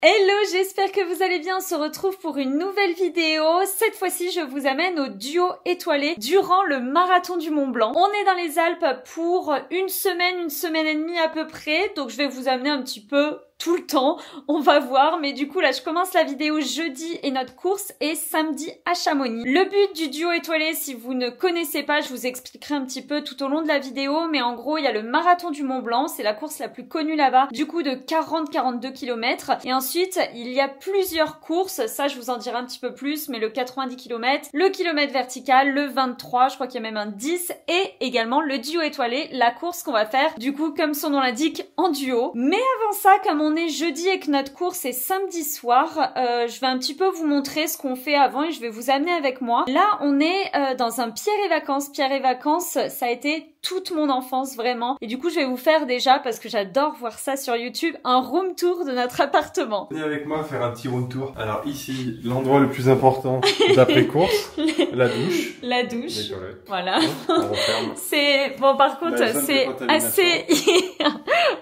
Hello, j'espère que vous allez bien. On se retrouve pour une nouvelle vidéo. Cette fois-ci, je vous amène au duo étoilé durant le marathon du Mont Blanc. On est dans les Alpes pour une semaine et demie à peu près. Donc je vais vous amener un petit peu tout le temps, on va voir, mais du coup là je commence la vidéo jeudi et notre course est samedi à Chamonix. Le but du duo étoilé, si vous ne connaissez pas, je vous expliquerai un petit peu tout au long de la vidéo, mais en gros il y a le marathon du Mont Blanc, c'est la course la plus connue là-bas, du coup de 40-42 km, et ensuite il y a plusieurs courses, ça je vous en dirai un petit peu plus, mais le 90 km, le kilomètre vertical, le 23, je crois qu'il y a même un 10, et également le duo étoilé, la course qu'on va faire, du coup comme son nom l'indique, en duo. Mais avant ça, comme on est jeudi et que notre course est samedi soir, je vais un petit peu vous montrer ce qu'on fait avant et je vais vous amener avec moi. Là, on est dans un Pierre et Vacances. Pierre et Vacances, ça a été toute mon enfance vraiment. Et du coup, je vais vous faire déjà, parce que j'adore voir ça sur YouTube, un room tour de notre appartement. Venez avec moi faire un petit room tour. Alors ici, l'endroit le plus important d'après course, la douche. La douche. Les toilettes. Voilà. On referme. C'est bon, par contre, c'est assez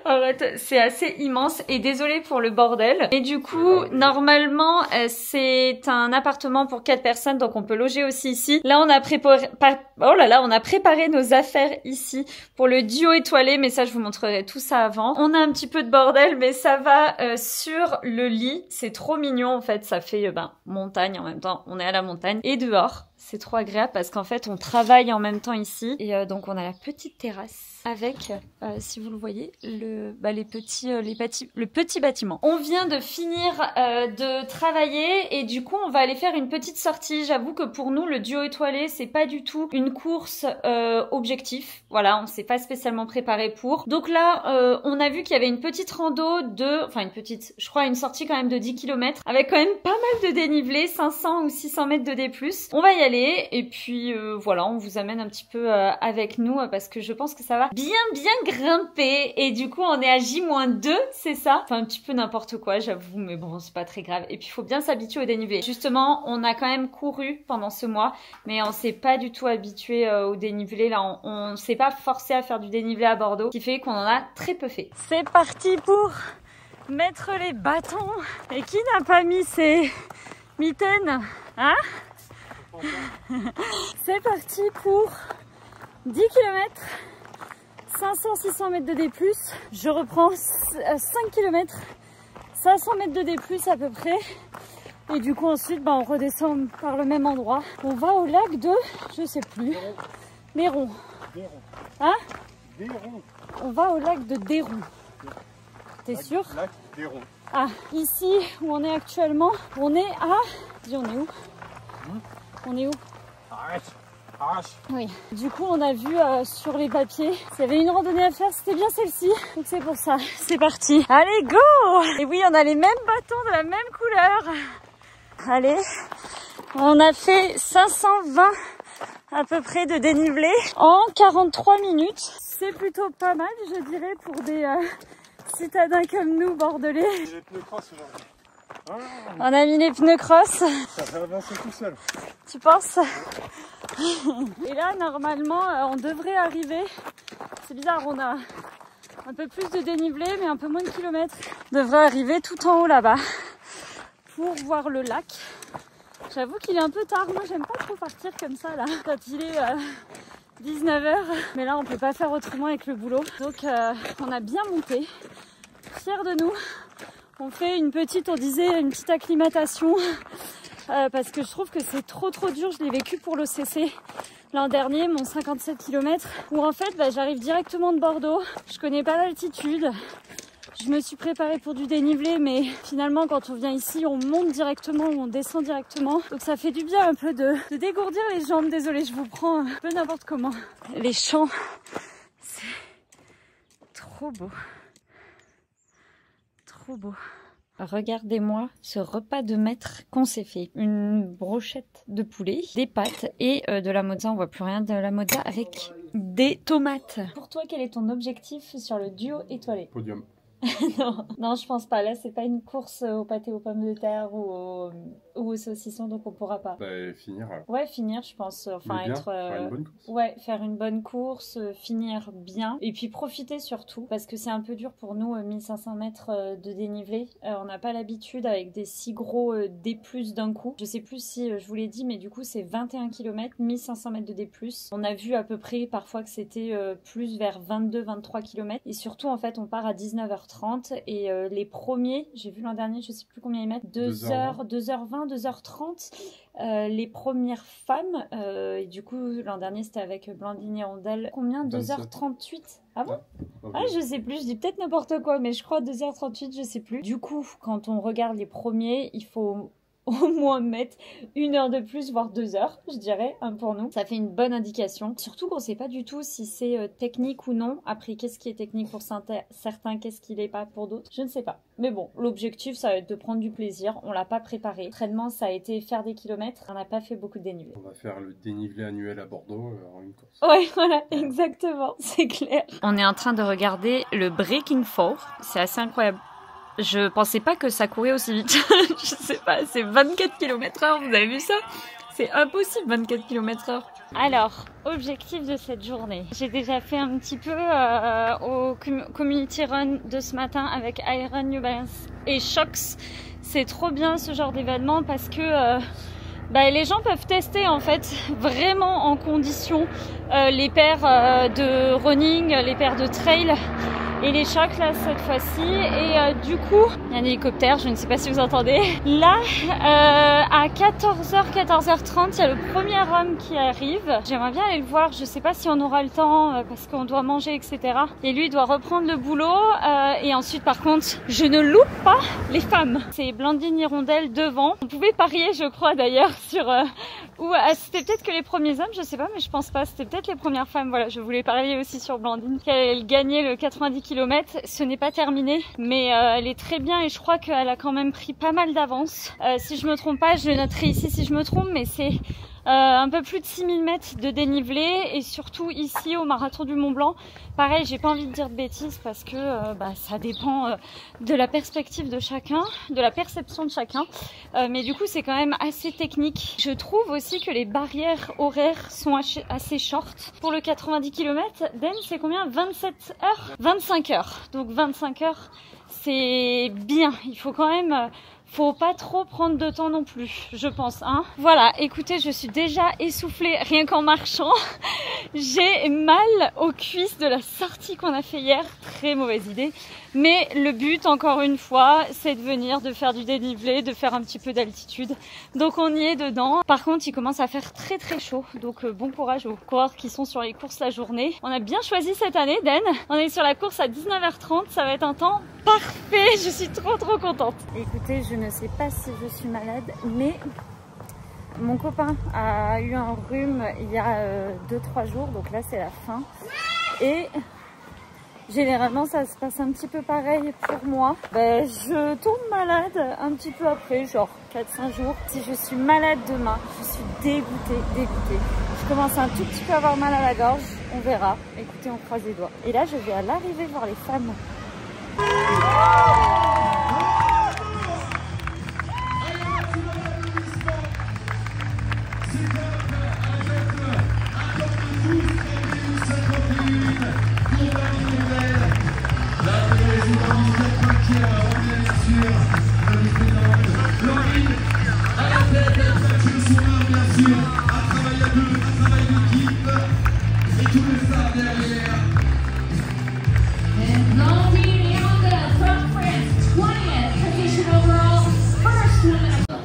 arrête, c'est assez immense et désolé pour le bordel. Et du coup, normalement, c'est un appartement pour 4 personnes, donc on peut loger aussi ici. Là, on a préparé, on a préparé nos affaires ici pour le duo étoilé, mais ça, je vous montrerai tout ça avant. On a un petit peu de bordel, mais ça va sur le lit. C'est trop mignon, en fait. Ça fait montagne en même temps. On est à la montagne et dehors. C'est trop agréable parce qu'en fait, on travaille en même temps ici. Et donc, on a la petite terrasse avec, si vous le voyez, le petit bâtiment. On vient de finir de travailler et du coup, on va aller faire une petite sortie. J'avoue que pour nous, le duo étoilé, c'est pas du tout une course objectif. Voilà, on s'est pas spécialement préparé pour. Donc là, on a vu qu'il y avait une petite rando je crois une sortie quand même de 10 km avec quand même pas mal de dénivelé, 500 ou 600 mètres de D+. On va y aller et puis voilà, on vous amène un petit peu avec nous parce que je pense que ça va bien grimper et du coup on est à J-2, c'est ça? Enfin un petit peu n'importe quoi, j'avoue, mais bon, c'est pas très grave. Et puis il faut bien s'habituer au dénivelé. Justement, on a quand même couru pendant ce mois, mais on s'est pas du tout habitué au dénivelé. Là, on s'est pas forcé à faire du dénivelé à Bordeaux, ce qui fait qu'on en a très peu fait. C'est parti pour mettre les bâtons. Et qui n'a pas mis ses mitaines? Hein? C'est parti pour 10 km, 500-600 mètres de D+. Je reprends 5 km, 500 mètres de D+, à peu près. Et du coup ensuite on redescend par le même endroit. On va au lac de, je sais plus, Néron. Hein? Déron. On va au lac de Déron. T'es sûr? Lac Déron. Ah, ici où on est actuellement, on est à... Dis, on est où? On est où? Arrache. Oui. Du coup, on a vu sur les papiers, s'il y avait une randonnée à faire, c'était bien celle-ci. Donc c'est pour ça. C'est parti. Allez, go! Et oui, on a les mêmes bâtons de la même couleur. Allez. On a fait 520 à peu près de dénivelé en 43 minutes. C'est plutôt pas mal, je dirais, pour des citadins comme nous, bordelais. J'ai les pneus cross aujourd'hui. On a mis les pneus cross. Ça fait avancer tout seul. Tu penses? Et là, normalement, on devrait arriver. C'est bizarre, on a un peu plus de dénivelé, mais un peu moins de kilomètres. On devrait arriver tout en haut là-bas pour voir le lac. J'avoue qu'il est un peu tard. Moi, j'aime pas trop partir comme ça, là, quand il est 19 h. Mais là, on peut pas faire autrement avec le boulot. Donc, on a bien monté. Fiers de nous. On fait une petite acclimatation parce que je trouve que c'est trop dur. Je l'ai vécu pour l'OCC l'an dernier, mon 57 km, où en fait j'arrive directement de Bordeaux. Je connais pas l'altitude. Je me suis préparée pour du dénivelé, mais finalement quand on vient ici, on monte directement ou on descend directement. Donc ça fait du bien un peu de dégourdir les jambes. Désolée, je vous prends un peu n'importe comment. Les champs, c'est trop beau. Trop beau. Regardez-moi ce repas de maître qu'on s'est fait. Une brochette de poulet, des pâtes et de la mozza. On voit plus rien de la mozza avec des tomates. Pour toi, quel est ton objectif sur le duo étoilé? Podium. Non, non, je pense pas. Là, c'est pas une course au pâté aux pommes de terre ou au saucisson, donc on pourra pas. Bah, finir alors. Ouais, finir, je pense. Enfin, bien, être. Faire une bonne course. Ouais, faire une bonne course, finir bien. Et puis profiter surtout, parce que c'est un peu dur pour nous, 1500 mètres de dénivelé. On n'a pas l'habitude avec des si gros D+ d'un coup. Je sais plus si je vous l'ai dit, mais du coup, c'est 21 km, 1500 mètres de D+. On a vu à peu près parfois que c'était plus vers 22-23 km. Et surtout, en fait, on part à 19h30. Et les premiers, j'ai vu l'an dernier, je sais plus combien ils mettent, 2h20, 2h30. Les premières femmes, et du coup l'an dernier c'était avec Blandine Hirondelle, combien? 2h38? Ah bon? Ah, je sais plus, je dis peut-être n'importe quoi, mais je crois 2h38, je sais plus. Du coup, quand on regarde les premiers, il faut au moins mettre 1 heure de plus, voire 2 heures, je dirais, pour nous. Ça fait une bonne indication. Surtout qu'on sait pas du tout si c'est technique ou non. Après, qu'est-ce qui est technique pour certains, qu'est-ce qui l'est pas pour d'autres, je ne sais pas. Mais bon, l'objectif, ça va être de prendre du plaisir. On l'a pas préparé. L'entraînement, ça a été faire des kilomètres. On n'a pas fait beaucoup de dénivelé. On va faire le dénivelé annuel à Bordeaux en une course. Ouais, voilà, exactement, c'est clair. On est en train de regarder le Breaking 4. C'est assez incroyable. Je pensais pas que ça courait aussi vite. Je sais pas, c'est 24 km/h, vous avez vu ça? C'est impossible, 24 km/h. Alors, objectif de cette journée. J'ai déjà fait un petit peu au Community Run de ce matin avec Iron, New Balance et Shox. C'est trop bien ce genre d'événement parce que les gens peuvent tester en fait vraiment en condition les paires de running, les paires de trail. Et les chocs là cette fois-ci. Et du coup, il y a un hélicoptère, je ne sais pas si vous entendez. Là, à 14h, 14h30, il y a le premier homme qui arrive. J'aimerais bien aller le voir, je sais pas si on aura le temps parce qu'on doit manger, etc. Et lui, il doit reprendre le boulot. Et ensuite, par contre, je ne loupe pas les femmes. C'est Blandine Hirondelle devant. On pouvait parier, je crois d'ailleurs, sur... c'était peut-être que les premiers hommes, je sais pas, mais je pense pas. C'était peut-être les premières femmes. Voilà, je voulais parier aussi sur Blandine. Qu'elle gagnait le 90 km. Ce n'est pas terminé, mais elle est très bien et je crois qu'elle a quand même pris pas mal d'avance. Si je me trompe pas, je le noterai ici si je me trompe, mais c'est un peu plus de 6000 mètres de dénivelé et surtout ici au marathon du Mont Blanc. Pareil, j'ai pas envie de dire de bêtises parce que ça dépend de la perspective de chacun, de la perception de chacun. Mais du coup, c'est quand même assez technique. Je trouve aussi que les barrières horaires sont assez short. Pour le 90 km, Den, c'est combien? 27 heures? 25 heures. Donc 25 heures, c'est bien. Il faut quand même... faut pas trop prendre de temps non plus, je pense, hein. Voilà, écoutez, je suis déjà essoufflée rien qu'en marchant. J'ai mal aux cuisses de la sortie qu'on a fait hier. Très mauvaise idée. Mais le but, encore une fois, c'est de venir, de faire du dénivelé, de faire un petit peu d'altitude. Donc on y est dedans. Par contre, il commence à faire très très chaud. Donc bon courage aux coureurs qui sont sur les courses la journée. On a bien choisi cette année, Den. On est sur la course à 19h30. Ça va être un temps parfait. Je suis trop contente. Écoutez, je ne sais pas si je suis malade, mais mon copain a eu un rhume il y a 2-3 jours. Donc là, c'est la fin. Et... généralement, ça se passe un petit peu pareil pour moi. Je tombe malade un petit peu après, genre 4-5 jours. Si je suis malade demain, je suis dégoûtée. Je commence un tout petit peu à avoir mal à la gorge. On verra. Écoutez, on croise les doigts. Et là, je vais à l'arrivée voir les femmes.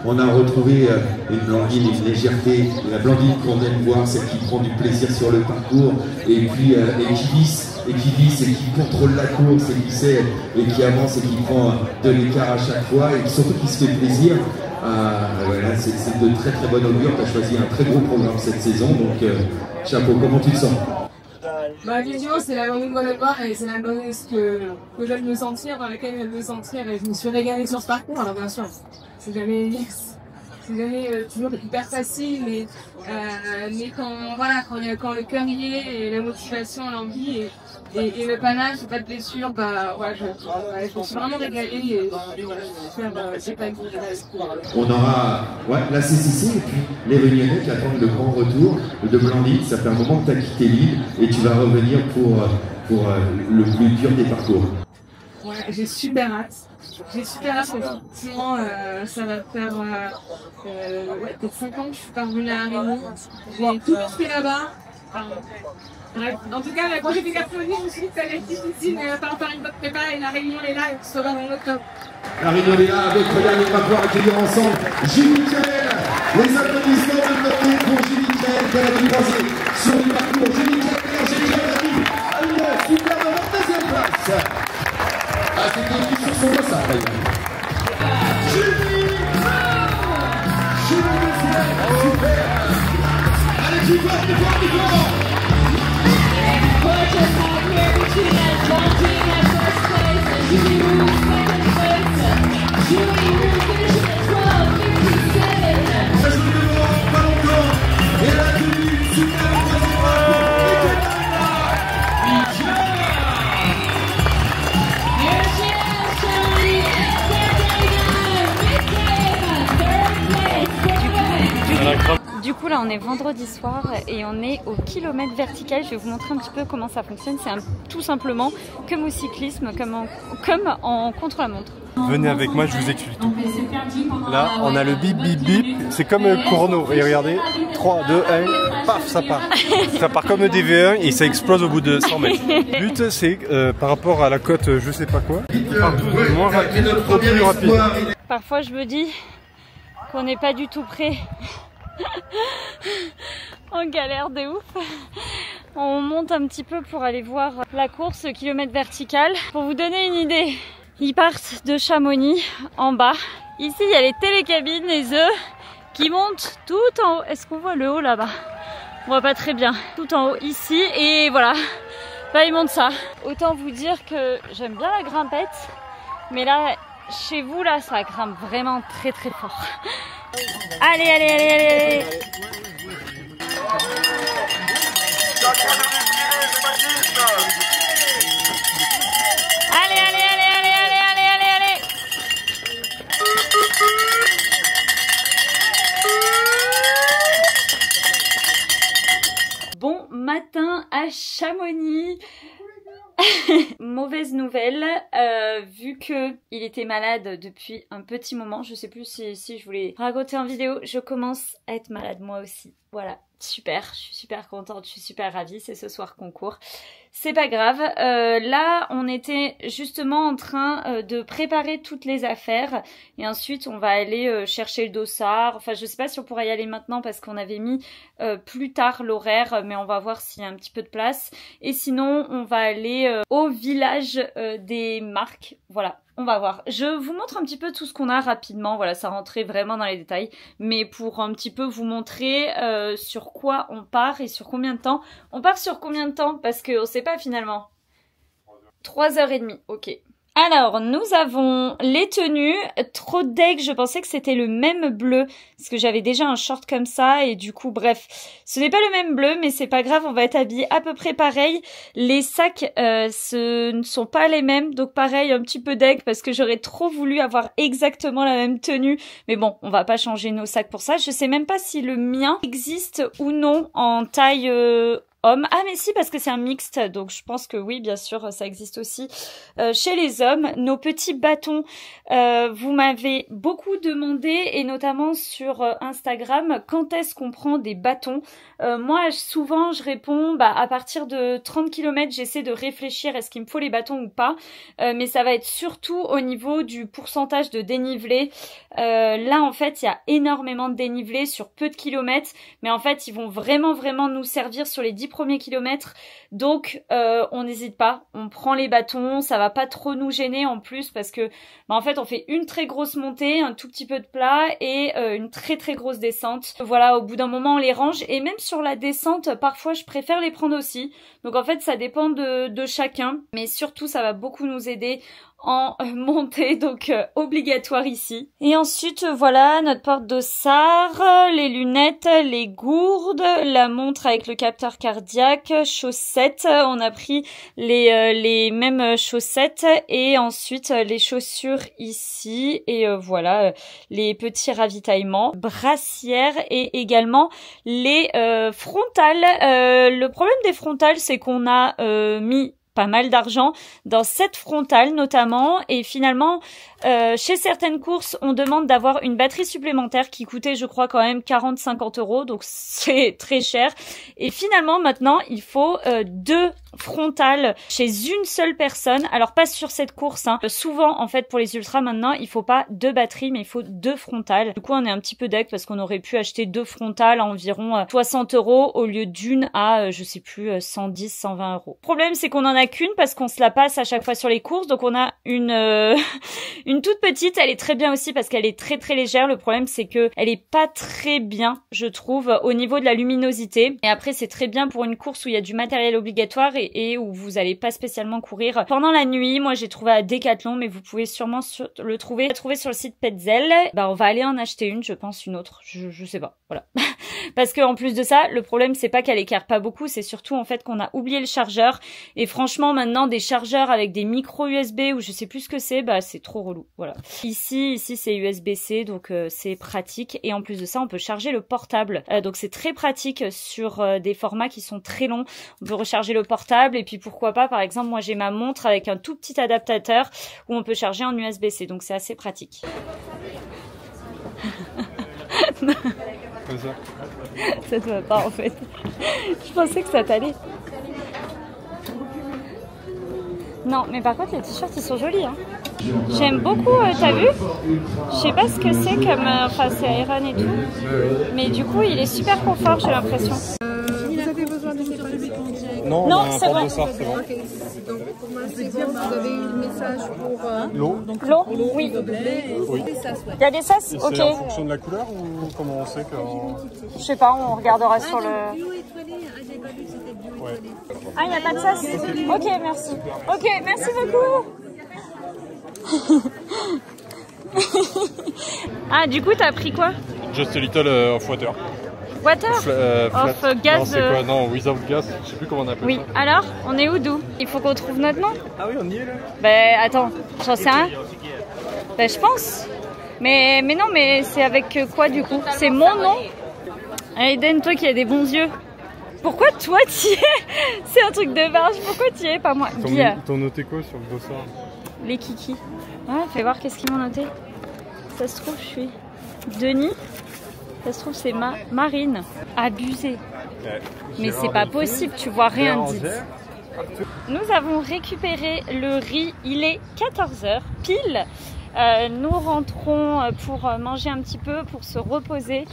On a retrouvé une Blandine, une légèreté, la Blandine qu'on aime voir, celle qui prend du plaisir sur le parcours, et puis et qui visse, et qui contrôle la course, et qui sait, et qui avance, et qui prend de l'écart à chaque fois, et surtout qui se fait plaisir. Voilà, c'est de très bonne augure. Tu as choisi un très gros programme cette saison, donc chapeau, comment tu te sens? Ma vision, c'est la Blandine qu'on aime voir et c'est la Blandine que j'aime me sentir, dans laquelle j'aime me sentir, et je me suis régalée sur ce parcours. Alors bien sûr, c'est jamais toujours hyper facile, mais quand le cœur y est et la motivation, l'envie, et Et le panache, pas de blessure, bah ouais, je me suis vraiment régalée et j'ai pas écouté. On aura la CCC et puis les Réunionnais qui attendent le grand retour de Blandine. Ça fait un moment que tu as quitté l'île et tu vas revenir pour le plus dur des parcours. Ouais, j'ai super hâte. J'ai super hâte parce qu'effectivement, ça va faire peut-être 5 ans que je suis pas revenue à La Réunion. J'ai tout fait là-bas. Bref, en tout cas, quand j'ai fait Caponi, je me suis dit que ça allait être difficile, mais on va faire une bonne prépa et La Réunion est là et on se revoit en octobre. La Réunion est là avec Regarde, on va pouvoir accueillir ensemble Julie Michael. Les applaudissements de Blandine pour Julie Michael qui a pu passer sur le parcours. Julie Michael, j'ai déjà dit à une superbe 22e place. Ah, c'était écrit sur son dossard d'ailleurs. Julie Michael, super. Allez, tu vois, tu vois, tu vois. Du coup là on est vendredi soir et on est au kilomètre vertical. Je vais vous montrer un petit peu comment ça fonctionne. C'est tout simplement comme au cyclisme, comme en contre-la-montre. Venez avec moi, je vous explique tout. Là, on a le bip bip bip, c'est comme chrono. Et regardez, 3, 2, 1, paf, ça part. Ça part comme des V1 et ça explose au bout de 100 mètres. Le but, c'est par rapport à la cote, je sais pas quoi, moins rapide, au plus rapide. Parfois, je me dis qu'on n'est pas du tout prêt. On galère de ouf. On monte un petit peu pour aller voir la course, le kilomètre vertical. Pour vous donner une idée, ils partent de Chamonix en bas. Ici, il y a les télécabines, les œufs qui montent tout en haut. Est-ce qu'on voit le haut là-bas? On voit pas très bien. Tout en haut ici et voilà. Là, ils montent ça. Autant vous dire que j'aime bien la grimpette, mais là, chez vous, là, ça grimpe vraiment très très fort. Allez, allez, allez, allez, allez. Allez, allez, allez, allez, allez, allez, allez, allez. Bon matin à Chamonix. Mauvaise nouvelle, vu que il était malade depuis un petit moment, je sais plus si je voulais raconter en vidéo, je commence à être malade moi aussi. Voilà, super, je suis super contente, je suis super ravie, c'est ce soir qu'on court. C'est pas grave, là on était justement en train de préparer toutes les affaires et ensuite on va aller chercher le dossard. Enfin je sais pas si on pourra y aller maintenant parce qu'on avait mis plus tard l'horaire, mais on va voir s'il y a un petit peu de place. Et sinon on va aller au village des marques, voilà. On va voir. Je vous montre un petit peu tout ce qu'on a rapidement. Voilà, ça rentrait vraiment dans les détails. Mais pour un petit peu vous montrer sur quoi on part et sur combien de temps. On part sur combien de temps? Parce qu'on ne sait pas finalement. 3h30, ok. Alors, nous avons les tenues. Trop deg, je pensais que c'était le même bleu. Parce que j'avais déjà un short comme ça. Et du coup, bref, ce n'est pas le même bleu. Mais c'est pas grave, on va être habillés à peu près pareil. Les sacs, ce ne sont pas les mêmes. Donc pareil, un petit peu deg. Parce que j'aurais trop voulu avoir exactement la même tenue. Mais bon, on va pas changer nos sacs pour ça. Je sais même pas si le mien existe ou non en taille... hommes. Ah mais si, parce que c'est un mixte, donc je pense que oui, bien sûr, ça existe aussi chez les hommes. Nos petits bâtons, vous m'avez beaucoup demandé, et notamment sur Instagram, quand est-ce qu'on prend des bâtons. Moi, souvent, je réponds, à partir de 30 km, j'essaie de réfléchir, est-ce qu'il me faut les bâtons ou pas, mais ça va être surtout au niveau du pourcentage de dénivelé. Là, en fait, il y a énormément de dénivelé sur peu de kilomètres, mais en fait, ils vont vraiment nous servir sur les 10 premiers kilomètres, donc on n'hésite pas, on prend les bâtons, ça va pas trop nous gêner en plus parce que en fait on fait une très grosse montée, un tout petit peu de plat et une très grosse descente. Voilà, au bout d'un moment on les range, et même sur la descente parfois je préfère les prendre aussi, donc en fait ça dépend de chacun, mais surtout ça va beaucoup nous aider en montée, donc obligatoire ici. Et ensuite, voilà, notre porte dossard, les lunettes, les gourdes, la montre avec le capteur cardiaque, chaussettes. On a pris les mêmes chaussettes et ensuite les chaussures ici. Et voilà, les petits ravitaillements, brassières et également les frontales. Le problème des frontales, c'est qu'on a mis pas mal d'argent dans cette frontale notamment, et finalement chez certaines courses on demande d'avoir une batterie supplémentaire qui coûtait je crois quand même 40-50 €, donc c'est très cher, et finalement maintenant il faut 2 frontales chez une seule personne. Alors pas sur cette course, hein. Souvent en fait pour les ultras maintenant il faut pas 2 batteries mais il faut 2 frontales. Du coup on est un petit peu deck parce qu'on aurait pu acheter 2 frontales à environ 60 € au lieu d'une à je sais plus 110-120 €. Le problème c'est qu'on en a qu'une parce qu'on se la passe à chaque fois sur les courses, donc on a une une toute petite. Elle est très bien aussi parce qu'elle est très très légère. Le problème c'est que elle est pas très bien je trouve au niveau de la luminosité, et après c'est très bien pour une course où il y a du matériel obligatoire et où vous allez pas spécialement courir pendant la nuit. Moi j'ai trouvé à Decathlon, mais vous pouvez sûrement le trouver sur le site Petzl. Bah on va aller en acheter une, je pense, une autre, je sais pas, voilà. Parce que en plus de ça, le problème c'est pas qu'elle éclaire pas beaucoup, c'est surtout en fait qu'on a oublié le chargeur, et franchement maintenant des chargeurs avec des micro USB ou je sais plus ce que c'est, bah c'est trop relou, voilà. Ici c'est USB-C, donc c'est pratique, et en plus de ça on peut charger le portable, donc c'est très pratique sur des formats qui sont très longs. On peut recharger le portable, et puis pourquoi pas, par exemple moi j'ai ma montre avec un tout petit adaptateur où on peut charger en USB-C, donc c'est assez pratique. Comme ça. Ça te va pas en fait. Je pensais que ça t'allait. Non, mais par contre les t-shirts ils sont jolis, hein. J'aime beaucoup, t'as vu? Je sais pas ce que c'est comme... Enfin c'est Iron et tout. Mais du coup il est super confort, j'ai l'impression. Vous avez besoin de quelque chose? Non, Non, on a un c'est bon. porte-dossard, c'est bon. Ok, donc pour moi c'est bon. Vous avez un message pour L'eau. L'eau? Oui. Oui. des sas, ouais. Il y a des sas? Et Ok. c'est en fonction de la couleur ou comment on sait que... Je sais pas, on regardera sur le... Bio étoilé, j'ai pas vu que c'était bio Ouais. étoilé. Ah, il n'y a pas de sas? Ok, merci. Ok, merci beaucoup. Ah, du coup, t'as pris quoi? Just a little of water. Water? Of gaz. Non, c'est quoi? Non, without gas. Je sais plus comment on appelle Oui, ça. alors, on est où, d'où? Il faut qu'on trouve notre nom? Ah oui, on y est là. Ben, attends, j'en sais rien. Ben, je pense. Mais non, mais c'est avec quoi, du coup? C'est mon nom? Aiden, toi qui as des bons yeux. Pourquoi toi t'y es? C'est un truc de barge, pourquoi t'y es, pas moi? Bia. T'as noté quoi sur le dossard? Les kikis. Ouais, fais voir qu'est-ce qu'ils m'ont noté. Ça se trouve, je suis Denis. Ça se trouve, c'est Marine. Abusé. Ouais. Mais c'est pas possible, tu vois rien, dites. Nous avons récupéré le riz, il est 14 h pile. Nous rentrons pour manger un petit peu, pour se reposer.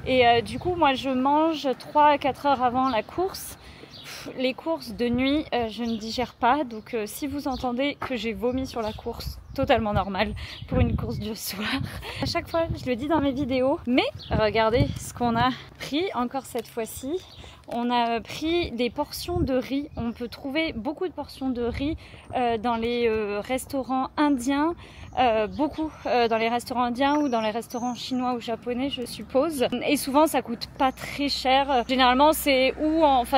Et du coup, moi, je mange 3 à 4 heures avant la course. Les courses de nuit, je ne digère pas. Donc, si vous entendez que j'ai vomi sur la course, totalement normal pour une course du soir. À chaque fois, je le dis dans mes vidéos. Mais regardez ce qu'on a pris encore cette fois-ci. On a pris des portions de riz. On peut trouver beaucoup de portions de riz dans les restaurants indiens. Beaucoup dans les restaurants indiens ou dans les restaurants chinois ou japonais, je suppose. Et souvent, ça coûte pas très cher. Généralement, c'est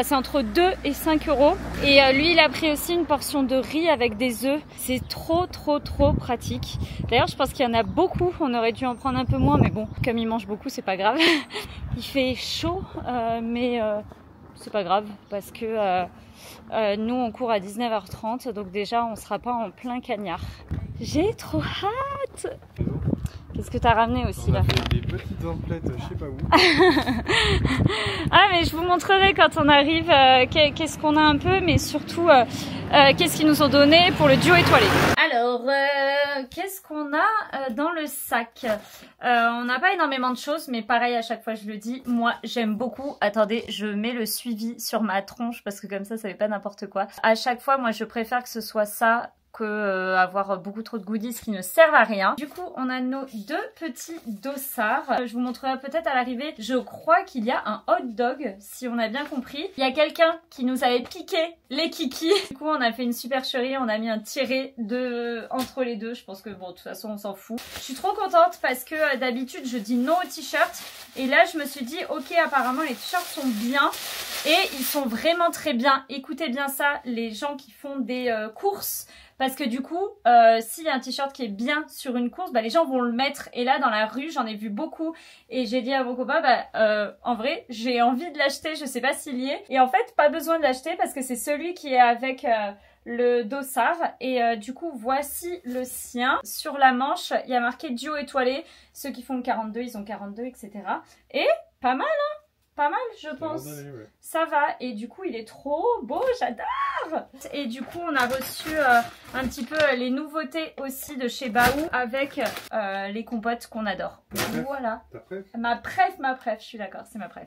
c'est entre 2 et 5 €. Et lui, il a pris aussi une portion de riz avec des œufs. C'est trop pratique. D'ailleurs, je pense qu'il y en a beaucoup. On aurait dû en prendre un peu moins, mais bon, comme il mange beaucoup, c'est pas grave. Il fait chaud, mais c'est pas grave parce que nous, on court à 19 h 30, donc déjà, on sera pas en plein cagnard. J'ai trop hâte. Qu'est-ce que t'as ramené aussi là? On a fait des petites emplettes, je sais pas où. Ah mais je vous montrerai quand on arrive qu'est-ce qu'on a un peu, mais surtout qu'est-ce qu'ils nous ont donné pour le duo étoilé. Alors, qu'est-ce qu'on a dans le sac? On n'a pas énormément de choses, mais pareil, à chaque fois je le dis, moi j'aime beaucoup. Attendez, je mets le suivi sur ma tronche parce que comme ça fait pas n'importe quoi. À chaque fois, moi je préfère que ce soit ça que avoir beaucoup trop de goodies qui ne servent à rien. Du coup, on a nos deux petits dossards. Je vous montrerai peut-être à l'arrivée. Je crois qu'il y a un hot dog, si on a bien compris. Il y a quelqu'un qui nous avait piqué les kikis. Du coup, on a fait une supercherie. On a mis un tiré entre les deux. Je pense que bon, de toute façon, on s'en fout. Je suis trop contente parce que d'habitude, je dis non aux t-shirts. Et là, je me suis dit, ok, apparemment, les t-shirts sont bien. Et ils sont vraiment très bien. Écoutez bien ça, les gens qui font des courses. Parce que du coup, s'il y a un t-shirt qui est bien sur une course, bah, les gens vont le mettre. Et là, dans la rue, j'en ai vu beaucoup. Et j'ai dit à mon copain, bah, en vrai, j'ai envie de l'acheter. Je sais pas s'il y est. Et en fait, pas besoin de l'acheter parce que c'est celui qui est avec le dossard. Et du coup, voici le sien. Sur la manche, il y a marqué duo étoilé. Ceux qui font le 42, ils ont 42, etc. Et pas mal, hein? Pas mal, je pense. Ouais. Ça va. Et du coup, il est trop beau. J'adore. Et du coup, on a reçu un petit peu les nouveautés aussi de chez Baou avec les compotes qu'on adore. Voilà. Ma préf. Je suis d'accord, c'est ma préf.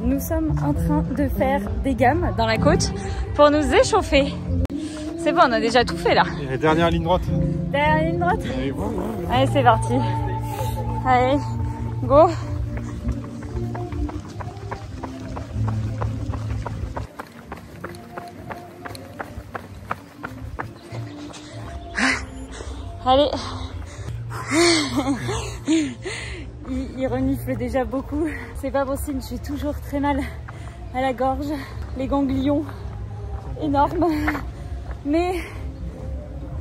Nous sommes en train de faire des gammes dans la côte pour nous échauffer. C'est bon, on a déjà tout fait là. Et la dernière ligne droite. Dernière ligne droite. Allez, c'est parti. Allez, go. Allez. Il renifle déjà beaucoup. C'est pas possible, j'ai toujours très mal à la gorge. Les ganglions énormes. Mais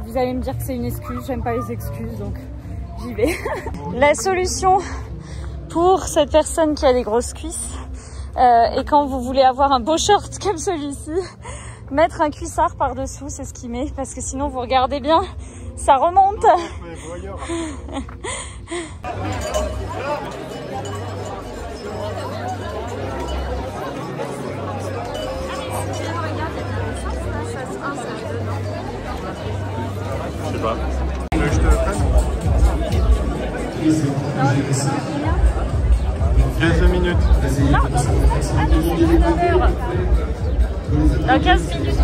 vous allez me dire que c'est une excuse. J'aime pas les excuses, donc j'y vais. La solution pour cette personne qui a des grosses cuisses, et quand vous voulez avoir un beau short comme celui-ci, mettre un cuissard par-dessous, c'est ce qu'il met. Parce que sinon, vous regardez bien, ça remonte. Je sais pas. Je te prenne. 15 minutes. Non, dans 15 minutes.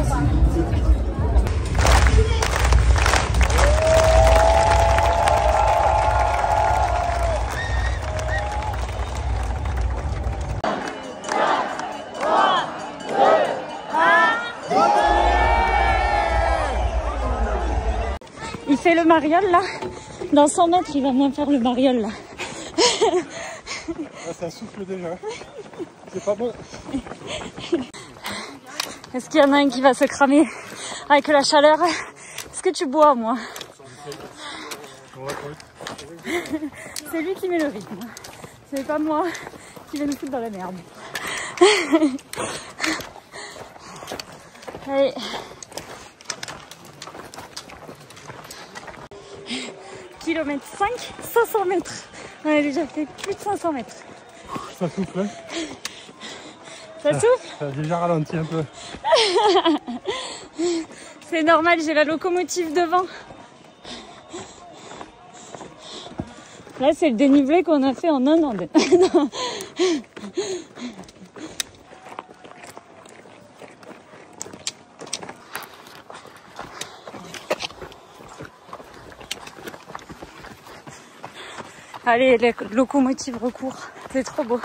Il fait le mariole là. Dans 100 mètres, il va bien faire le mariole là. Ah, ça souffle déjà. C'est pas bon. Est-ce qu'il y en a un qui va se cramer avec la chaleur? Est-ce que tu bois, moi? C'est lui qui met le rythme. C'est pas moi qui vais nous foutre dans la merde. Allez. Kilomètre 5, 500 mètres. On a déjà fait plus de 500 mètres. Ça souffle, hein? Ça souffle? Ça a déjà ralenti un peu. C'est normal, j'ai la locomotive devant. Là, c'est le dénivelé qu'on a fait en un an. Allez, la locomotive recourt. C'est trop beau.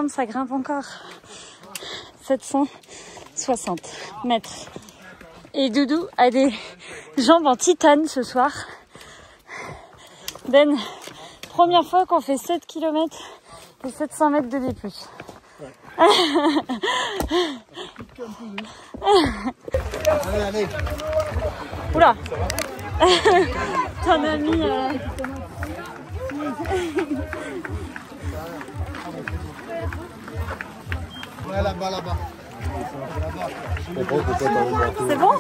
Ça grimpe encore. 760 mètres. Et Doudou a des jambes en titane ce soir. Ben, première fois qu'on fait 7 km et 700 mètres de D+. Ouais. Allez. Oula. T'en as mis... Ouais, là-bas. C'est bon?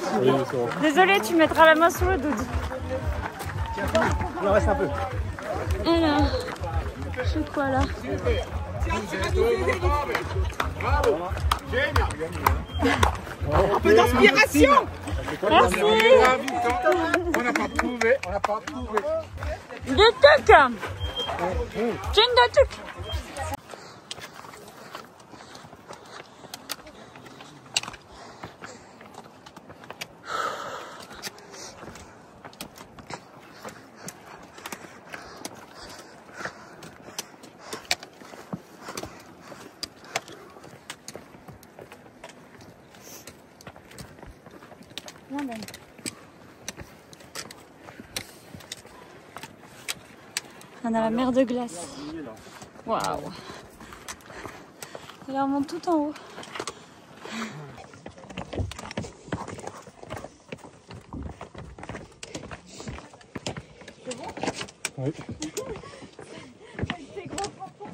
Désolé, tu mettras la main sous le doudou. Il en reste un peu. Alors, je fais quoi là? Un peu d'inspiration. Merci. On n'a pas prouvé, on n'a pas prouvé. Des trucs. J'ai une de trucs. On a la mer de glace. Waouh. Et là on monte tout en haut. C'est bon? Oui. C'est gros pompons.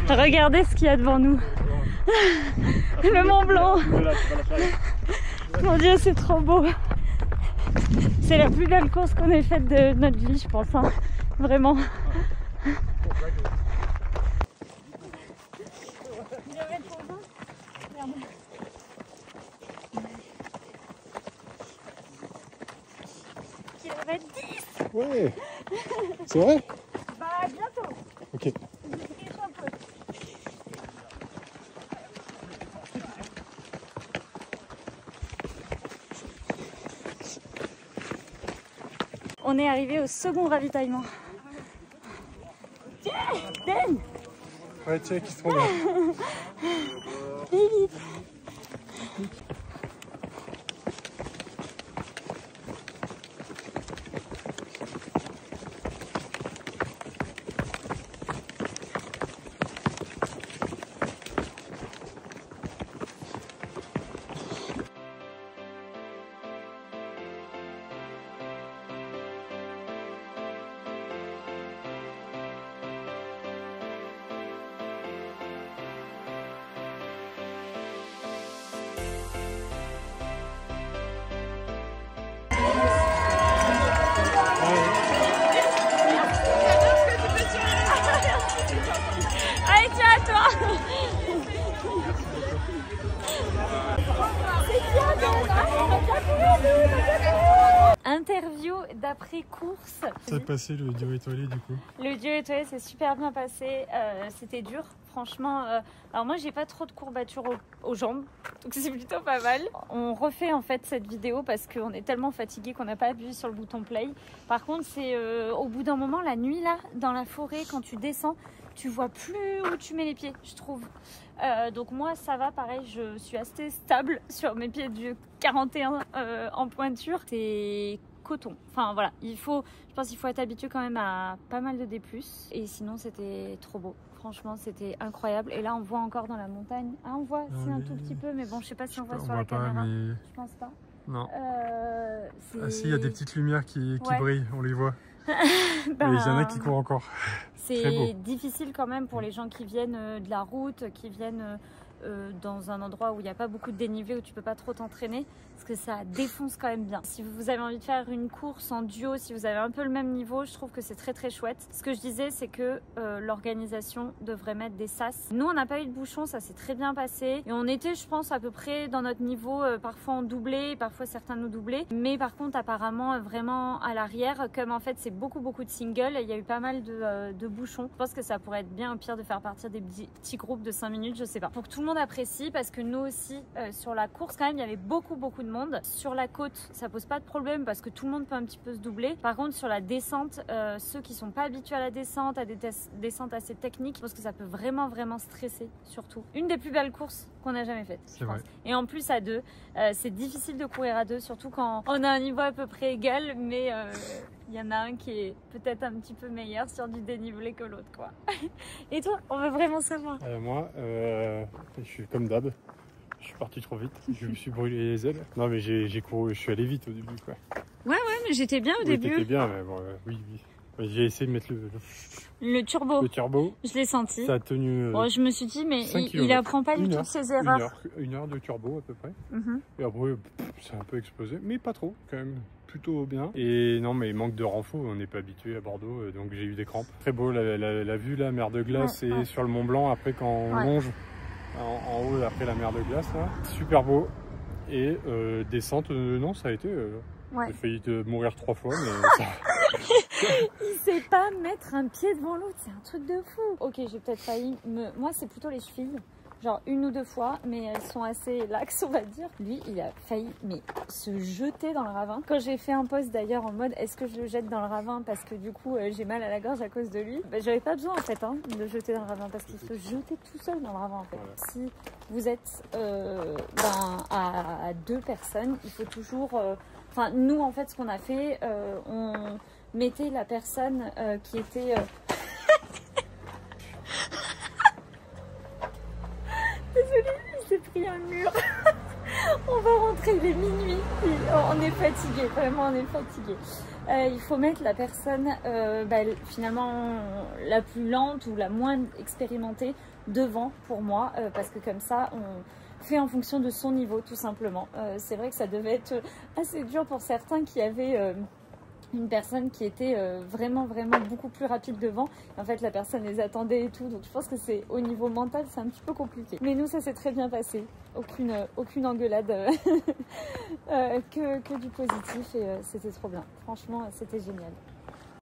Regardez ce qu'il y a devant nous. Le Mont Blanc. Mon Dieu, c'est trop beau. C'est la plus belle course qu'on ait faite de notre vie, je pense. Hein. Vraiment. Kilomètre 10. Ouais. C'est vrai? Bah bientôt. Ok. On est arrivé au second ravitaillement. Den. Ouais, check, ils sont là. Vite. Allez, tiens à toi. Interview d'après-course. Ça s'est passé le duo étoilé du coup? Le duo étoilé s'est super bien passé, c'était dur franchement. Alors moi j'ai pas trop de courbatures aux jambes, donc c'est plutôt pas mal. On refait en fait cette vidéo parce qu'on est tellement fatigué qu'on n'a pas appuyé sur le bouton play. Par contre c'est au bout d'un moment, la nuit là, dans la forêt, quand tu descends, tu vois plus où tu mets les pieds, je trouve. Donc moi ça va, pareil, je suis assez stable sur mes pieds du 41 en pointure. C'est coton, enfin voilà, je pense qu'il faut être habitué quand même à pas mal de D+, et sinon c'était trop beau. Franchement, c'était incroyable. Et là, on voit encore dans la montagne. Ah, on voit, c'est un tout petit peu, mais bon, je sais pas si on voit sur la caméra. Mais... je pense pas. Non. Ah si, il y a des petites lumières qui brillent, on les voit. Ben... Et il y en a qui courent encore. C'est difficile quand même pour les gens qui viennent de la route, qui viennent dans un endroit où il n'y a pas beaucoup de dénivelé, où tu peux pas trop t'entraîner, parce que ça défonce quand même bien. Si vous avez envie de faire une course en duo, si vous avez un peu le même niveau, je trouve que c'est très très chouette. Ce que je disais, c'est que l'organisation devrait mettre des sas. Nous, on n'a pas eu de bouchon, ça s'est très bien passé. Et on était, je pense, à peu près dans notre niveau, parfois en doublé, parfois certains nous doublaient. Mais par contre, apparemment, vraiment à l'arrière, comme en fait, c'est beaucoup de singles, il y a eu pas mal de bouchons. Je pense que ça pourrait être bien au pire de faire partir des petits groupes de 5 minutes, je sais pas. Pour que tout le monde apprécie, parce que nous aussi, sur la course, quand même, il y avait beaucoup de monde. Sur la côte, ça pose pas de problème parce que tout le monde peut un petit peu se doubler. Par contre, sur la descente, ceux qui sont pas habitués à la descente, à des descentes assez techniques, je pense que ça peut vraiment stresser, surtout. Une des plus belles courses qu'on a jamais faites, je pense. Et en plus, à deux, c'est difficile de courir à deux, surtout quand on a un niveau à peu près égal, mais il y en a un qui est peut-être un petit peu meilleur sur du dénivelé que l'autre, quoi. Et toi, on veut vraiment savoir. Moi, je suis comme d'hab. Je suis parti trop vite, je me suis brûlé les ailes. Non mais j'ai couru, je suis allé vite au début quoi. Ouais mais j'étais bien au début. T'étais bien mais bon, oui. J'ai essayé de mettre le turbo. Le turbo. Je l'ai senti. Ça a tenu. Bon, je me suis dit, mais il apprend pas du tout ses erreurs. Une heure de turbo à peu près. Et après, c'est un peu explosé, mais pas trop, quand même. Plutôt bien. Et non, mais il manque de renfort. On n'est pas habitué à Bordeaux, donc j'ai eu des crampes. Très beau la vue, la mer de glace et sur le Mont Blanc. Après, quand on longe en haut, après la mer de glace, là, super beau. Et descente, non, ça a été. J'ai failli mourir 3 fois, mais ça... Il sait pas mettre un pied devant l'autre, c'est un truc de fou. Ok, j'ai peut-être failli Moi, c'est plutôt les chevilles. Genre 1 ou 2 fois, mais elles sont assez laxes, on va dire. Lui, il a failli se jeter dans le ravin. Quand j'ai fait un post d'ailleurs en mode est-ce que je le jette dans le ravin parce que du coup j'ai mal à la gorge à cause de lui, j'avais pas besoin en fait de le jeter dans le ravin parce qu'il se jetait tout seul dans le ravin en fait. Voilà. Si vous êtes à 2 personnes, il faut toujours... Enfin, nous en fait ce qu'on a fait, on mettait la personne qui était... Désolée, il s'est pris un mur. On va rentrer, il est minuit. On est fatigué, vraiment on est fatigué. Il faut mettre la personne finalement la plus lente ou la moins expérimentée devant pour moi parce que comme ça on fait en fonction de son niveau tout simplement. C'est vrai que ça devait être assez dur pour certains qui avaient... une personne qui était vraiment beaucoup plus rapide devant. En fait, la personne les attendait et tout. Donc, je pense que c'est au niveau mental, c'est un petit peu compliqué. Mais nous, ça s'est très bien passé. Aucune engueulade que du positif et c'était trop bien. Franchement, c'était génial.